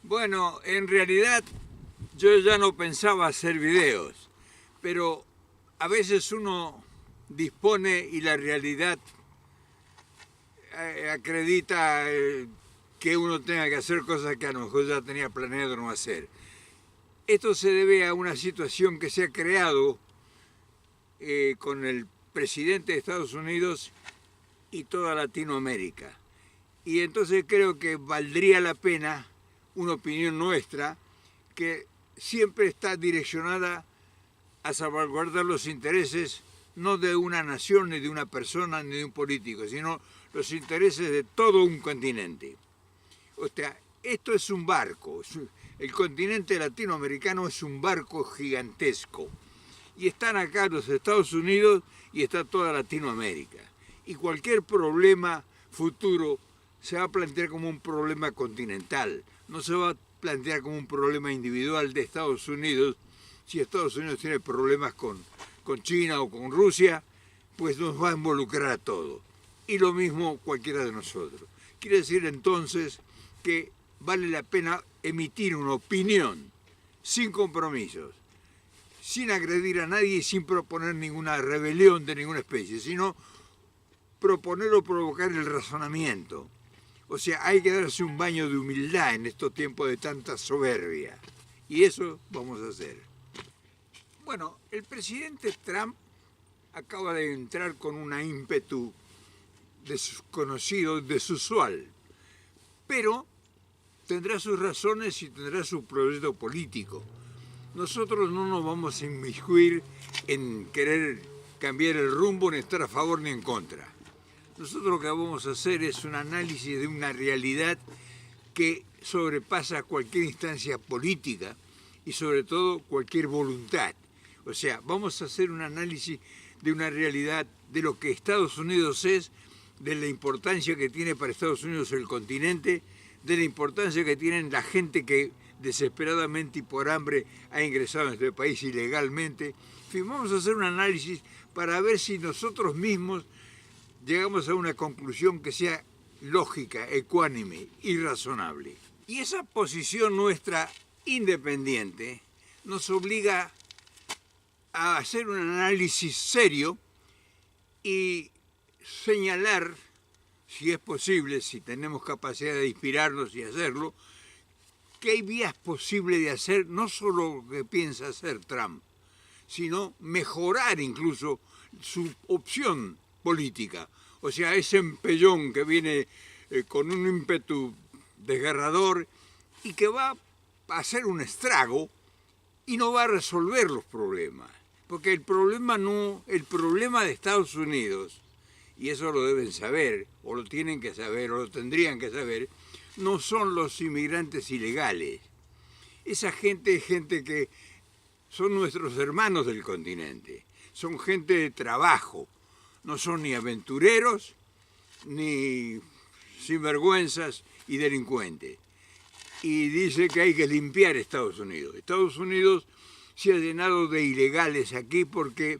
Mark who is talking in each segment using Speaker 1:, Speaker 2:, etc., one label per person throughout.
Speaker 1: Bueno, en realidad yo ya no pensaba hacer videos, pero a veces uno dispone y la realidad acredita que uno tenga que hacer cosas que a lo mejor ya tenía planeado no hacer. Esto se debe a una situación que se ha creado con el presidente de Estados Unidos y toda Latinoamérica. Y entonces creo que valdría la pena una opinión nuestra que siempre está direccionada a salvaguardar los intereses no de una nación, ni de una persona, ni de un político, sino los intereses de todo un continente. O sea, esto es un barco, el continente latinoamericano es un barco gigantesco. Y están acá los Estados Unidos y está toda Latinoamérica. Y cualquier problema futuro se va a plantear como un problema continental, no se va a plantear como un problema individual de Estados Unidos. Si Estados Unidos tiene problemas con China o con Rusia, pues nos va a involucrar a todos. Y lo mismo cualquiera de nosotros. Quiere decir entonces que vale la pena emitir una opinión sin compromisos, sin agredir a nadie y sin proponer ninguna rebelión de ninguna especie, sino proponer o provocar el razonamiento. O sea, hay que darse un baño de humildad en estos tiempos de tanta soberbia. Y eso vamos a hacer. Bueno, el presidente Trump acaba de entrar con una ímpetu desconocido, desusual, pero tendrá sus razones y tendrá su proyecto político. Nosotros no nos vamos a inmiscuir en querer cambiar el rumbo, ni estar a favor ni en contra. Nosotros lo que vamos a hacer es un análisis de una realidad que sobrepasa cualquier instancia política y sobre todo cualquier voluntad. O sea, vamos a hacer un análisis de una realidad de lo que Estados Unidos es, de la importancia que tiene para Estados Unidos el continente, de la importancia que tienen la gente que desesperadamente y por hambre ha ingresado en este país ilegalmente. En fin, vamos a hacer un análisis para ver si nosotros mismos llegamos a una conclusión que sea lógica, ecuánime y razonable. Y esa posición nuestra independiente nos obliga a hacer un análisis serio y señalar, si es posible, si tenemos capacidad de inspirarnos y hacerlo, que hay vías posibles de hacer no solo lo que piensa hacer Trump, sino mejorar incluso su opción política. O sea, ese empellón que viene con un ímpetu desgarrador y que va a hacer un estrago y no va a resolver los problemas. Porque el problema de Estados Unidos, y eso lo deben saber, o lo tienen que saber, o lo tendrían que saber, no son los inmigrantes ilegales. Esa gente es gente que son nuestros hermanos del continente, son gente de trabajo, no son ni aventureros, ni sinvergüenzas y delincuentes. Y dice que hay que limpiar Estados Unidos. Estados Unidos se ha llenado de ilegales aquí porque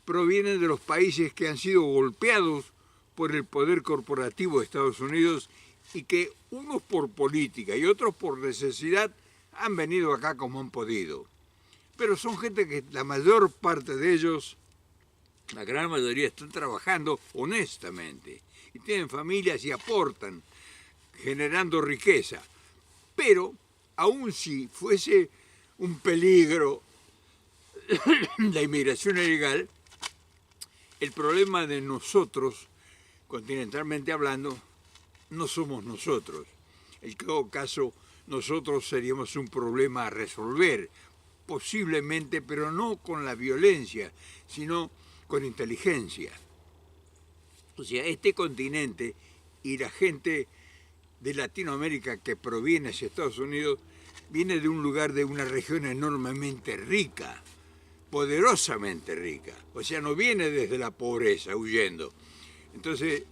Speaker 1: provienen de los países que han sido golpeados por el poder corporativo de Estados Unidos y que unos por política y otros por necesidad han venido acá como han podido. Pero son gente que la mayor parte de ellos, la gran mayoría, están trabajando honestamente y tienen familias y aportan, generando riqueza. Pero, aun si fuese un peligro la inmigración ilegal, el problema de nosotros, continentalmente hablando, no somos nosotros. En todo caso, nosotros seríamos un problema a resolver, posiblemente, pero no con la violencia, sino con inteligencia. O sea, este continente y la gente de Latinoamérica que proviene hacia Estados Unidos viene de un lugar, de una región enormemente rica, poderosamente rica. O sea, no viene desde la pobreza huyendo. Entonces,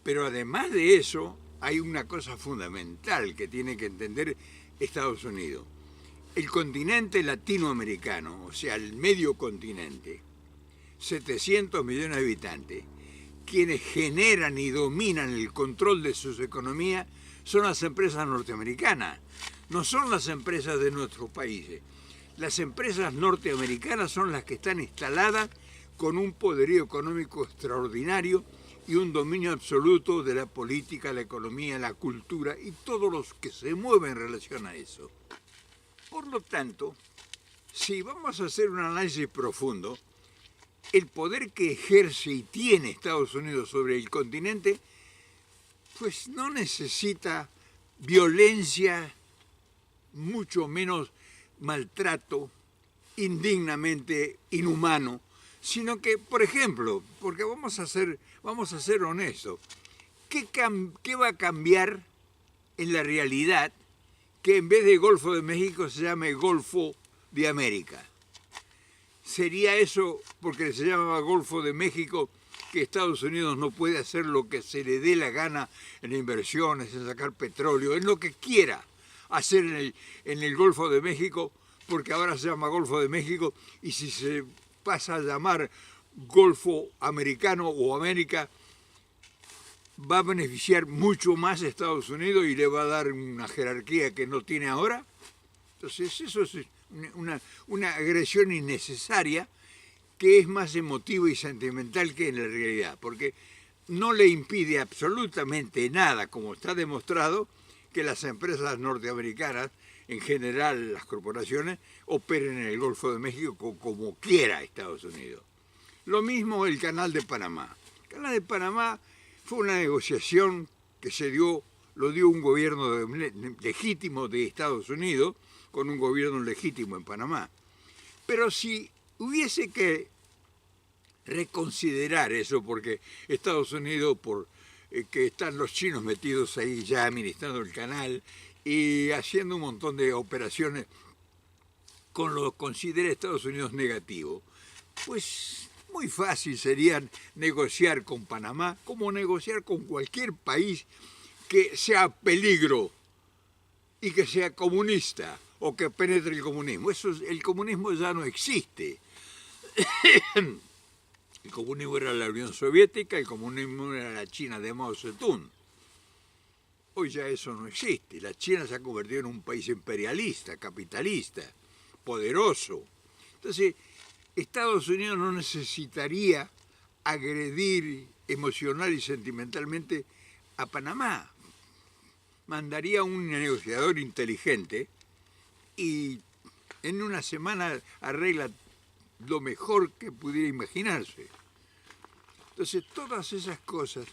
Speaker 1: pero además de eso, hay una cosa fundamental que tiene que entender Estados Unidos. El continente latinoamericano, o sea, el medio continente, 700 millones de habitantes, quienes generan y dominan el control de sus economías son las empresas norteamericanas, no son las empresas de nuestros países. Las empresas norteamericanas son las que están instaladas con un poderío económico extraordinario y un dominio absoluto de la política, la economía, la cultura y todos los que se mueven en relación a eso. Por lo tanto, si vamos a hacer un análisis profundo, el poder que ejerce y tiene Estados Unidos sobre el continente, pues no necesita violencia, mucho menos maltrato indignamente inhumano, sino que, por ejemplo, porque vamos a ser honestos, ¿qué va a cambiar en la realidad que en vez de Golfo de México se llame Golfo de América? ¿Sería eso porque se llama Golfo de México que Estados Unidos no puede hacer lo que se le dé la gana en inversiones, en sacar petróleo, en lo que quiera hacer en el Golfo de México, porque ahora se llama Golfo de México, y si se pasa a llamar Golfo Americano o América, va a beneficiar mucho más a Estados Unidos y le va a dar una jerarquía que no tiene ahora? Entonces eso es una agresión innecesaria que es más emotiva y sentimental que en la realidad, porque no le impide absolutamente nada, como está demostrado, que las empresas norteamericanas, en general las corporaciones, operen en el Golfo de México como quiera Estados Unidos. Lo mismo el Canal de Panamá. El Canal de Panamá fue una negociación que lo dio un gobierno legítimo de Estados Unidos con un gobierno legítimo en Panamá. Pero si hubiese que reconsiderar eso, porque Estados Unidos, que están los chinos metidos ahí ya administrando el canal y haciendo un montón de operaciones con lo que considera Estados Unidos negativo, pues muy fácil sería negociar con Panamá como negociar con cualquier país que sea peligro y que sea comunista o que penetre el comunismo. El comunismo ya no existe. El comunismo era la Unión Soviética, el comunismo era la China de Mao Zedong. Hoy ya eso no existe. La China se ha convertido en un país imperialista, capitalista, poderoso. Entonces, Estados Unidos no necesitaría agredir emocional y sentimentalmente a Panamá. Mandaría un negociador inteligente y en una semana arregla lo mejor que pudiera imaginarse. Entonces, todas esas cosas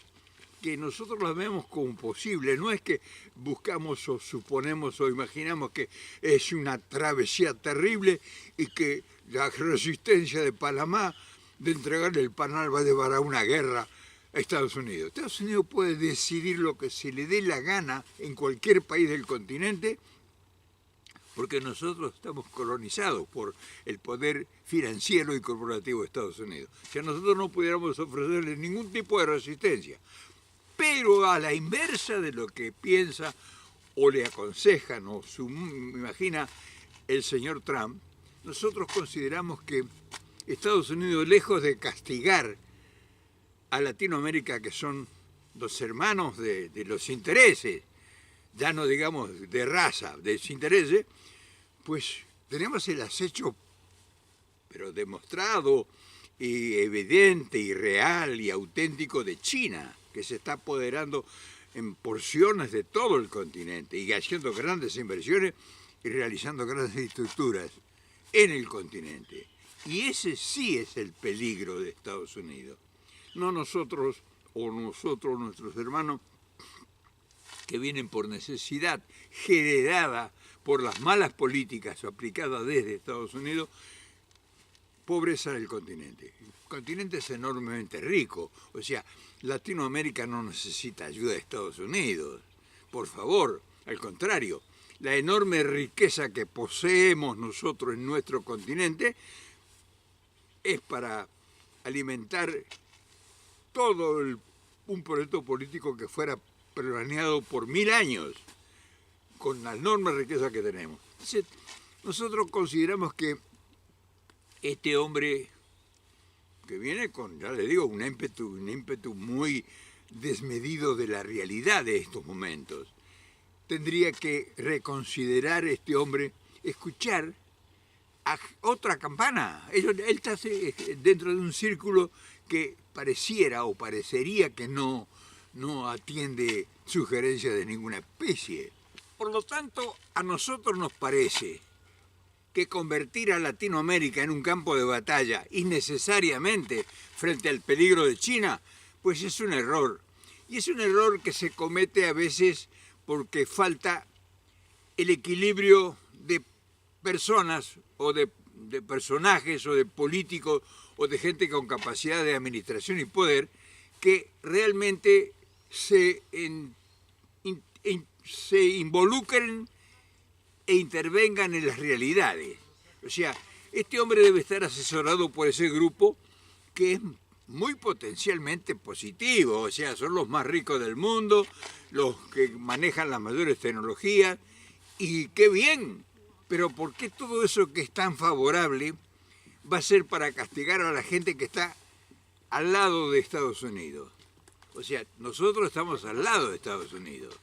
Speaker 1: que nosotros las vemos como posibles, no es que buscamos o suponemos o imaginamos que es una travesía terrible y que la resistencia de Panamá de entregarle el Panal va a llevar a una guerra a Estados Unidos. Estados Unidos puede decidir lo que se le dé la gana en cualquier país del continente, porque nosotros estamos colonizados por el poder financiero y corporativo de Estados Unidos. Si a nosotros no pudiéramos ofrecerle ningún tipo de resistencia, pero a la inversa de lo que piensa o le aconsejan o imagina el señor Trump, nosotros consideramos que Estados Unidos, lejos de castigar a Latinoamérica, que son los hermanos de los intereses, ya no digamos de raza, de los intereses, pues tenemos el acecho, pero demostrado y evidente y real y auténtico de China, que se está apoderando en porciones de todo el continente y haciendo grandes inversiones y realizando grandes estructuras en el continente. Y ese sí es el peligro de Estados Unidos. No nosotros, nuestros hermanos, que vienen por necesidad generada por las malas políticas aplicadas desde Estados Unidos, pobreza del continente. El continente es enormemente rico, o sea, Latinoamérica no necesita ayuda de Estados Unidos, por favor, al contrario, la enorme riqueza que poseemos nosotros en nuestro continente es para alimentar todo un proyecto político que fuera planeado por 1000 años, con la enorme riqueza que tenemos. Entonces, nosotros consideramos que este hombre, que viene con, ya le digo, un ímpetu muy desmedido de la realidad de estos momentos, tendría que reconsiderar este hombre, escuchar a otra campana. Él está dentro de un círculo que pareciera o parecería que no atiende sugerencias de ninguna especie. Por lo tanto, a nosotros nos parece que convertir a Latinoamérica en un campo de batalla innecesariamente frente al peligro de China, pues es un error. Y es un error que se comete a veces porque falta el equilibrio de personas o de personajes o de políticos o de gente con capacidad de administración y poder que realmente se involucren e intervengan en las realidades. O sea, este hombre debe estar asesorado por ese grupo que es muy potencialmente positivo, o sea, son los más ricos del mundo, los que manejan las mayores tecnologías, y qué bien, pero ¿por qué todo eso que es tan favorable va a ser para castigar a la gente que está al lado de Estados Unidos? O sea, nosotros estamos al lado de Estados Unidos,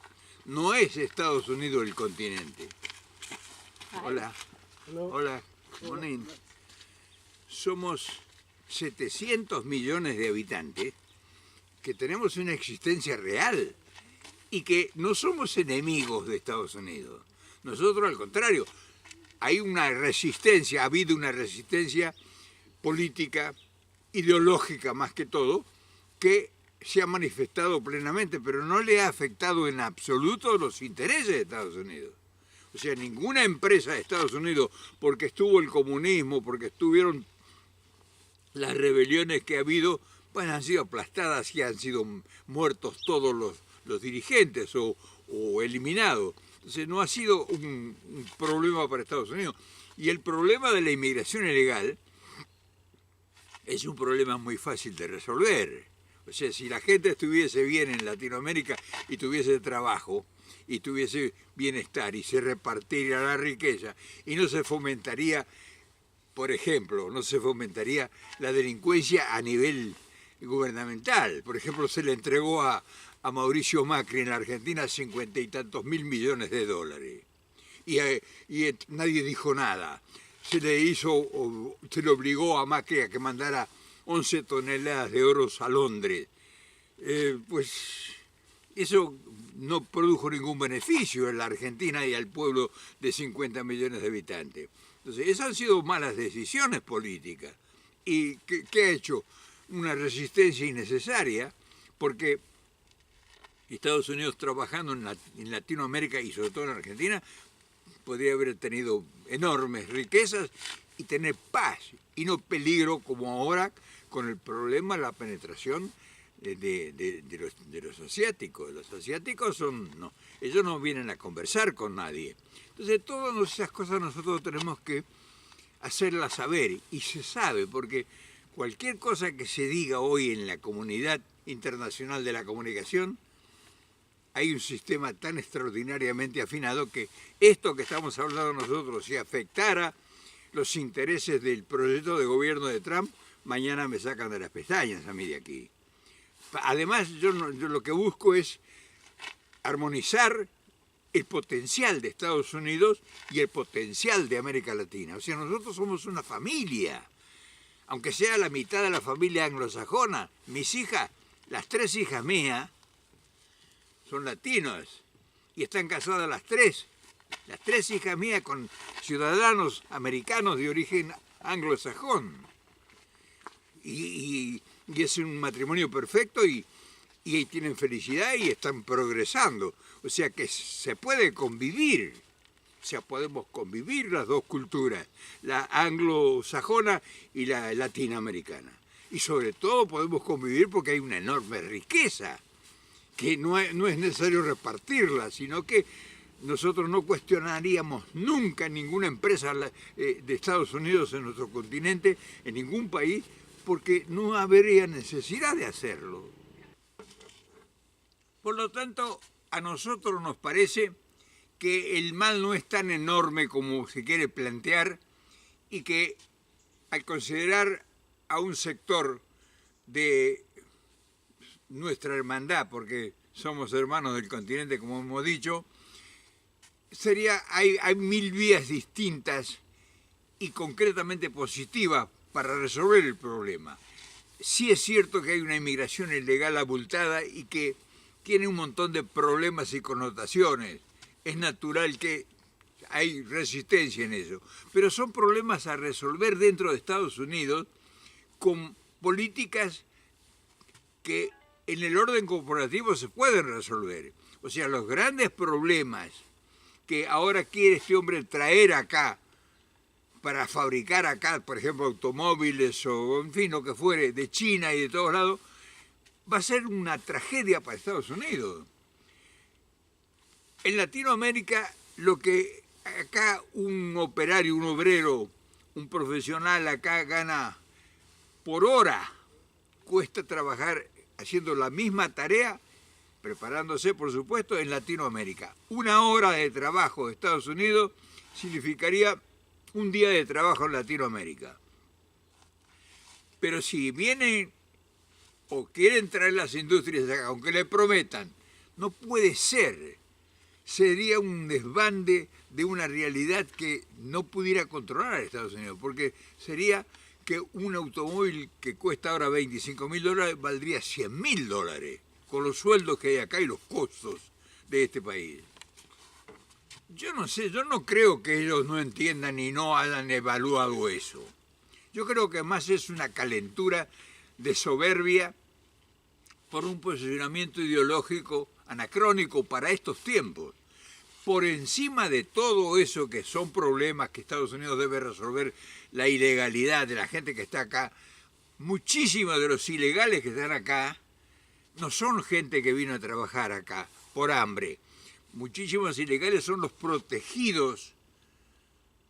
Speaker 1: no es Estados Unidos el continente. Hola, hola, Monín. Somos 700 millones de habitantes que tenemos una existencia real y que no somos enemigos de Estados Unidos. Nosotros, al contrario, hay una resistencia, ha habido una resistencia política, ideológica más que todo, que se ha manifestado plenamente, pero no le ha afectado en absoluto los intereses de Estados Unidos. O sea, ninguna empresa de Estados Unidos, porque estuvo el comunismo, porque estuvieron las rebeliones que ha habido, pues han sido aplastadas y han sido muertos todos los dirigentes o eliminados. Entonces no ha sido un problema para Estados Unidos. Y el problema de la inmigración ilegal es un problema muy fácil de resolver. O sea, si la gente estuviese bien en Latinoamérica y tuviese trabajo, y tuviese bienestar y se repartiera la riqueza y no se fomentaría, por ejemplo, no se fomentaría la delincuencia a nivel gubernamental. Por ejemplo, se le entregó a Mauricio Macri en la Argentina 50 y tantos mil millones de dólares y nadie dijo nada. Se le obligó a Macri a que mandara 11 toneladas de oro a Londres. Pues eso no produjo ningún beneficio en la Argentina y al pueblo de 50 millones de habitantes. Entonces, esas han sido malas decisiones políticas. ¿Y qué ha hecho? Una resistencia innecesaria, porque Estados Unidos trabajando en Latinoamérica y sobre todo en Argentina, podría haber tenido enormes riquezas y tener paz, y no peligro como ahora con el problema de la penetración de los asiáticos. Los asiáticos ellos no vienen a conversar con nadie. Entonces todas esas cosas nosotros tenemos que hacerlas saber, y se sabe, porque cualquier cosa que se diga hoy en la comunidad internacional de la comunicación, hay un sistema tan extraordinariamente afinado que esto que estamos hablando nosotros, si afectara los intereses del proyecto de gobierno de Trump, mañana me sacan de las pestañas a mí de aquí. Además, yo lo que busco es armonizar el potencial de Estados Unidos y el potencial de América Latina. O sea, nosotros somos una familia, aunque sea la mitad de la familia anglosajona. Mis hijas, las 3 hijas mías, son latinos y están casadas las 3 hijas mías con ciudadanos americanos de origen anglosajón. Y es un matrimonio perfecto y tienen felicidad y están progresando. O sea que se puede convivir, o sea, podemos convivir las dos culturas, la anglosajona y la latinoamericana. Y sobre todo podemos convivir porque hay una enorme riqueza, que no es necesario repartirla, sino que nosotros no cuestionaríamos nunca ninguna empresa de Estados Unidos en nuestro continente, en ningún país, porque no habría necesidad de hacerlo. Por lo tanto, a nosotros nos parece que el mal no es tan enorme como se quiere plantear y que al considerar a un sector de nuestra hermandad, porque somos hermanos del continente, como hemos dicho, hay mil vías distintas y concretamente positivas para resolver el problema. Sí es cierto que hay una inmigración ilegal abultada y que tiene un montón de problemas y connotaciones. Es natural que hay resistencia en eso. Pero son problemas a resolver dentro de Estados Unidos con políticas que en el orden corporativo se pueden resolver. O sea, los grandes problemas que ahora quiere este hombre traer acá para fabricar acá, por ejemplo, automóviles o, en fin, lo que fuere, de China y de todos lados, va a ser una tragedia para Estados Unidos. En Latinoamérica, lo que acá un operario, un obrero, un profesional acá gana por hora, cuesta trabajar haciendo la misma tarea, preparándose, por supuesto, en Latinoamérica. Una hora de trabajo de Estados Unidos significaría un día de trabajo en Latinoamérica. Pero si vienen o quieren traer las industrias acá, aunque le prometan, no puede ser. Sería un desbande de una realidad que no pudiera controlar a Estados Unidos, porque sería que un automóvil que cuesta ahora $25.000 valdría $100.000, con los sueldos que hay acá y los costos de este país. Yo no sé, yo no creo que ellos no entiendan y no hayan evaluado eso. Yo creo que más es una calentura de soberbia por un posicionamiento ideológico anacrónico para estos tiempos. Por encima de todo eso que son problemas que Estados Unidos debe resolver, la ilegalidad de la gente que está acá, muchísimos de los ilegales que están acá no son gente que vino a trabajar acá por hambre. Muchísimos ilegales son los protegidos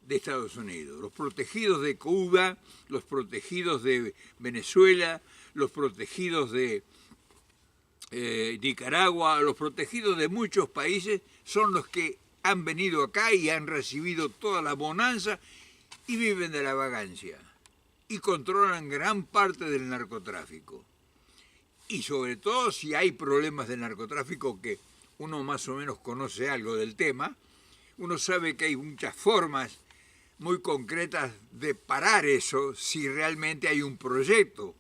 Speaker 1: de Estados Unidos, los protegidos de Cuba, los protegidos de Venezuela, los protegidos de Nicaragua, los protegidos de muchos países son los que han venido acá y han recibido toda la bonanza y viven de la vagancia y controlan gran parte del narcotráfico. Y sobre todo si hay problemas de narcotráfico que uno más o menos conoce algo del tema, uno sabe que hay muchas formas muy concretas de parar eso si realmente hay un proyecto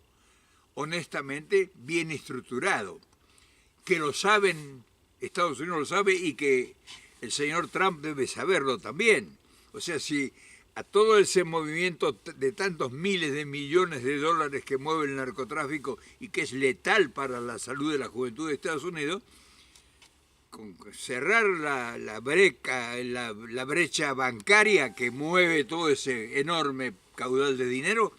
Speaker 1: honestamente bien estructurado, que lo saben, Estados Unidos lo sabe y que el señor Trump debe saberlo también. O sea, si a todo ese movimiento de tantos miles de millones de dólares que mueve el narcotráfico y que es letal para la salud de la juventud de Estados Unidos, con cerrar la brecha bancaria que mueve todo ese enorme caudal de dinero,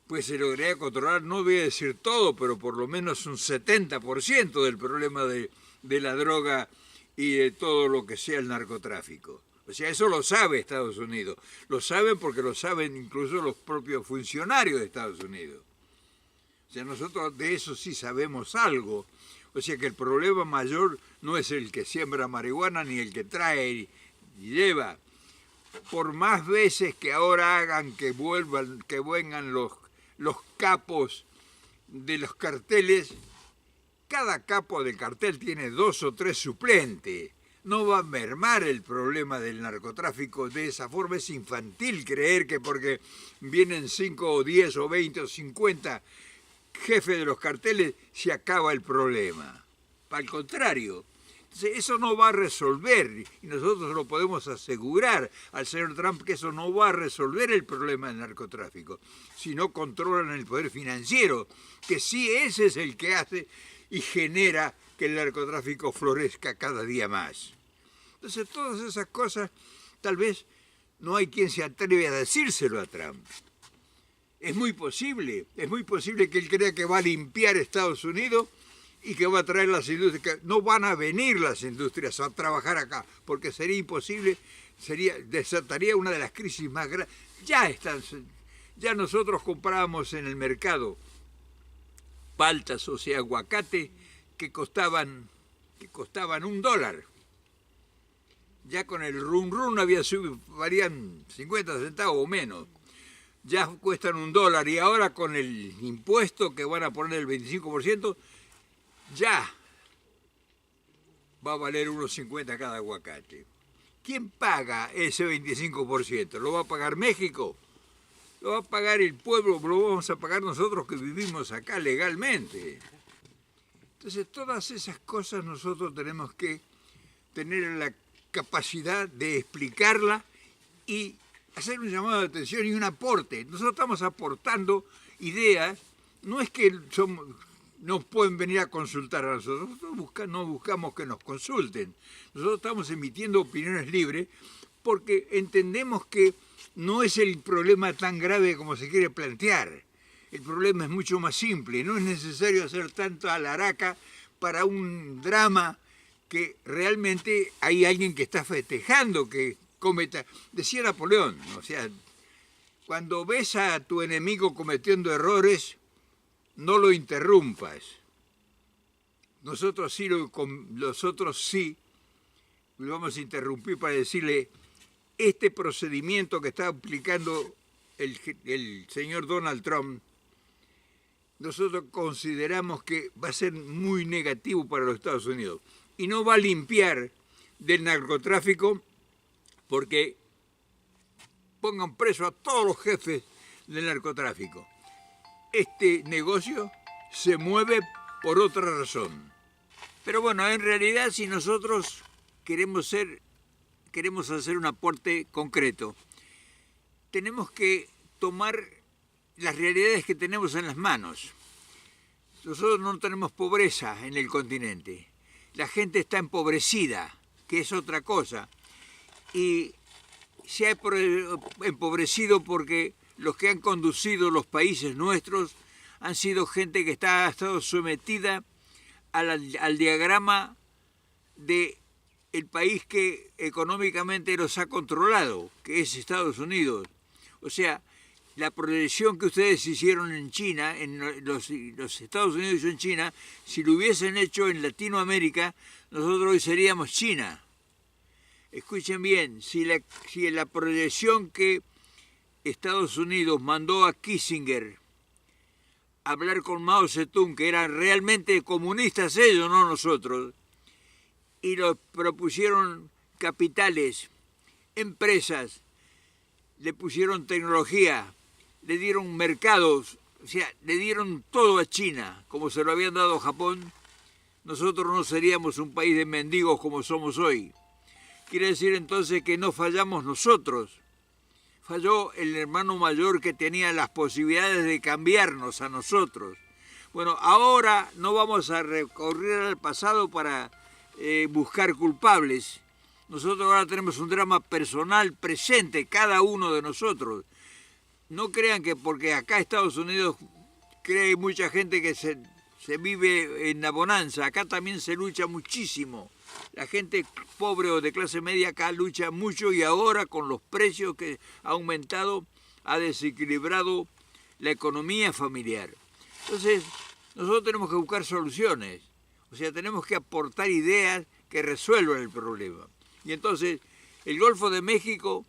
Speaker 1: pues se lograría controlar, no voy a decir todo, pero por lo menos un 70% del problema de la droga y de todo lo que sea el narcotráfico. O sea, eso lo sabe Estados Unidos. Lo saben porque lo saben incluso los propios funcionarios de Estados Unidos. O sea, nosotros de eso sí sabemos algo. O sea que el problema mayor no es el que siembra marihuana ni el que trae y lleva. Por más veces que ahora hagan que vengan los capos de los carteles, cada capo del cartel tiene 2 o 3 suplentes. No va a mermar el problema del narcotráfico de esa forma. Es infantil creer que porque vienen 5 o 10 o 20 o 50 jefes de los carteles se acaba el problema. Al contrario. Entonces, eso no va a resolver, y nosotros lo podemos asegurar al señor Trump que eso no va a resolver el problema del narcotráfico, si no controlan el poder financiero, que sí ese es el que hace y genera que el narcotráfico florezca cada día más. Entonces, todas esas cosas, tal vez no hay quien se atreve a decírselo a Trump. Es muy posible que él crea que va a limpiar Estados Unidos y que va a traer las industrias. No van a venir las industrias a trabajar acá, porque sería imposible, desataría una de las crisis más grandes. Ya nosotros comprábamos en el mercado paltas, o sea, aguacate, que costaban $1. Ya con el rum valían 50 centavos o menos. Ya cuestan $1 y ahora con el impuesto que van a poner el 25%, ya va a valer 1.50 cada aguacate. ¿quién paga ese 25%? ¿Lo va a pagar México? ¿Lo va a pagar el pueblo? ¿Lo vamos a pagar nosotros que vivimos acá legalmente? Entonces, todas esas cosas nosotros tenemos que tener la capacidad de explicarla y hacer un llamado de atención y un aporte. Nosotros estamos aportando ideas, no es que nos pueden venir a consultar a nosotros, no buscamos que nos consulten. Nosotros estamos emitiendo opiniones libres porque entendemos que no es el problema tan grave como se quiere plantear. El problema es mucho más simple, no es necesario hacer tanto alaraca para un drama que realmente hay alguien que está festejando, que cometa. Decía Napoleón, o sea, cuando ves a tu enemigo cometiendo errores, no lo interrumpas. Nosotros sí lo vamos a interrumpir para decirle, este procedimiento que está aplicando el señor Donald Trump, nosotros consideramos que va a ser muy negativo para los Estados Unidos y no va a limpiar del narcotráfico porque pongan preso a todos los jefes del narcotráfico. Este negocio se mueve por otra razón. Pero bueno, en realidad si nosotros queremos hacer un aporte concreto, tenemos que tomar las realidades que tenemos en las manos. Nosotros no tenemos pobreza en el continente. La gente está empobrecida, que es otra cosa. Y se ha empobrecido porque los que han conducido los países nuestros han sido gente que ha estado sometida al diagrama del país que económicamente los ha controlado, que es Estados Unidos. O sea, la proyección que ustedes hicieron en China, en los Estados Unidos y en China, si lo hubiesen hecho en Latinoamérica, nosotros hoy seríamos China. Escuchen bien, si la proyección que Estados Unidos mandó a Kissinger a hablar con Mao Zedong, que eran realmente comunistas ellos, no nosotros, y los propusieron capitales, empresas, le pusieron tecnología, le dieron mercados, o sea, le dieron todo a China, como se lo habían dado a Japón, nosotros no seríamos un país de mendigos como somos hoy. Quiere decir entonces que no fallamos nosotros, falló el hermano mayor que tenía las posibilidades de cambiarnos a nosotros. Bueno, ahora no vamos a recorrer al pasado para buscar culpables. Nosotros ahora tenemos un drama personal presente, cada uno de nosotros. No crean que porque acá Estados Unidos cree mucha gente que se vive en la bonanza, acá también se lucha muchísimo. La gente pobre o de clase media acá lucha mucho y ahora con los precios que ha aumentado ha desequilibrado la economía familiar. Entonces, nosotros tenemos que buscar soluciones, o sea, tenemos que aportar ideas que resuelvan el problema. Y entonces, el Golfo de México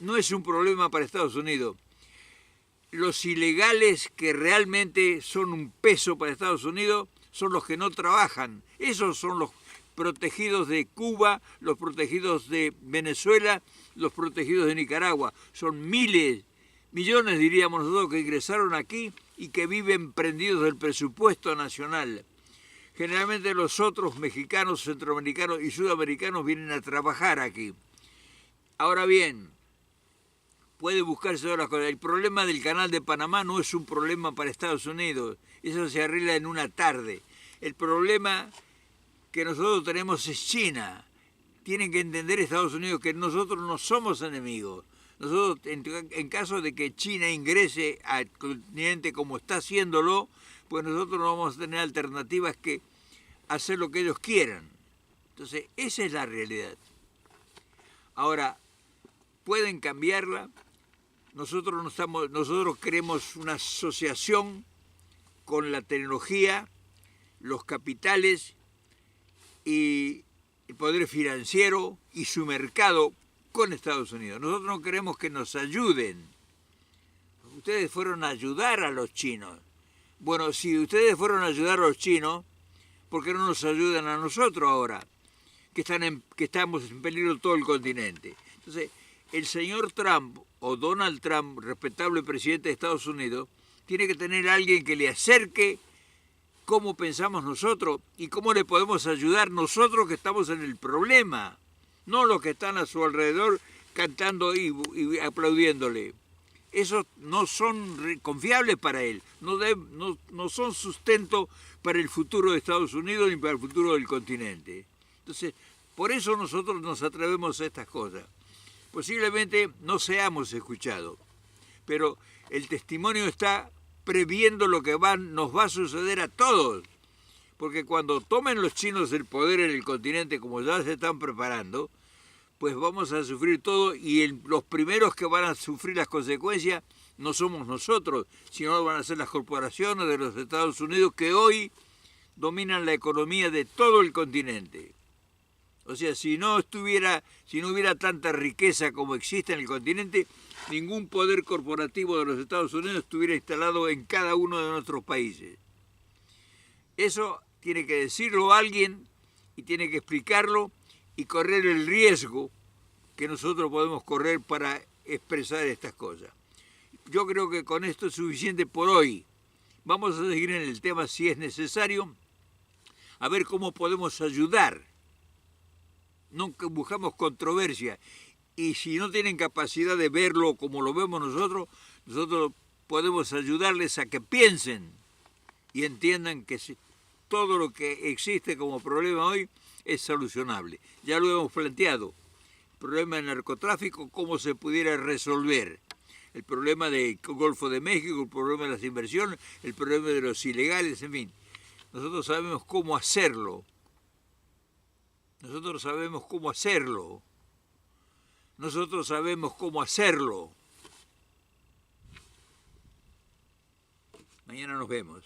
Speaker 1: no es un problema para Estados Unidos. Los ilegales que realmente son un peso para Estados Unidos son los que no trabajan. Esos son los protegidos de Cuba, los protegidos de Venezuela, los protegidos de Nicaragua. Son miles, millones diríamos nosotros, que ingresaron aquí y que viven prendidos del presupuesto nacional. Generalmente los otros mexicanos, centroamericanos y sudamericanos vienen a trabajar aquí. Ahora bien, puede buscarse otras cosas. El problema del Canal de Panamá no es un problema para Estados Unidos. Eso se arregla en una tarde. El problema que nosotros tenemos es China. Tienen que entender Estados Unidos que nosotros no somos enemigos. Nosotros, en caso de que China ingrese al continente como está haciéndolo, pues nosotros no vamos a tener alternativas que hacer lo que ellos quieran. Entonces, esa es la realidad. Ahora, ¿pueden cambiarla? Nosotros queremos una asociación con la tecnología, los capitales y el poder financiero y su mercado con Estados Unidos. Nosotros no queremos que nos ayuden. Ustedes fueron a ayudar a los chinos. Bueno, si ustedes fueron a ayudar a los chinos, ¿por qué no nos ayudan a nosotros ahora? que estamos en peligro todo el continente. Entonces, el señor Trump o Donald Trump, respetable presidente de Estados Unidos, tiene que tener a alguien que le acerque cómo pensamos nosotros y cómo le podemos ayudar nosotros que estamos en el problema, no los que están a su alrededor cantando y aplaudiéndole. Esos no son confiables para él, no son sustento para el futuro de Estados Unidos ni para el futuro del continente. Entonces, por eso nosotros nos atrevemos a estas cosas. Posiblemente no seamos escuchados, pero el testimonio está previendo lo que nos va a suceder a todos. Porque cuando tomen los chinos el poder en el continente, como ya se están preparando, pues vamos a sufrir todo y los primeros que van a sufrir las consecuencias no somos nosotros, sino van a ser las corporaciones de los Estados Unidos que hoy dominan la economía de todo el continente. O sea, si no hubiera tanta riqueza como existe en el continente, ningún poder corporativo de los Estados Unidos estuviera instalado en cada uno de nuestros países. Eso tiene que decirlo alguien y tiene que explicarlo y correr el riesgo que nosotros podemos correr para expresar estas cosas. Yo creo que con esto es suficiente por hoy. Vamos a seguir en el tema si es necesario, a ver cómo podemos ayudar. Nunca buscamos controversia. Y si no tienen capacidad de verlo como lo vemos nosotros podemos ayudarles a que piensen y entiendan que todo lo que existe como problema hoy es solucionable. Ya lo hemos planteado. El problema del narcotráfico, cómo se pudiera resolver. El problema del Golfo de México, el problema de las inversiones, el problema de los ilegales, en fin. Nosotros sabemos cómo hacerlo. Nosotros sabemos cómo hacerlo. Nosotros sabemos cómo hacerlo. Mañana nos vemos.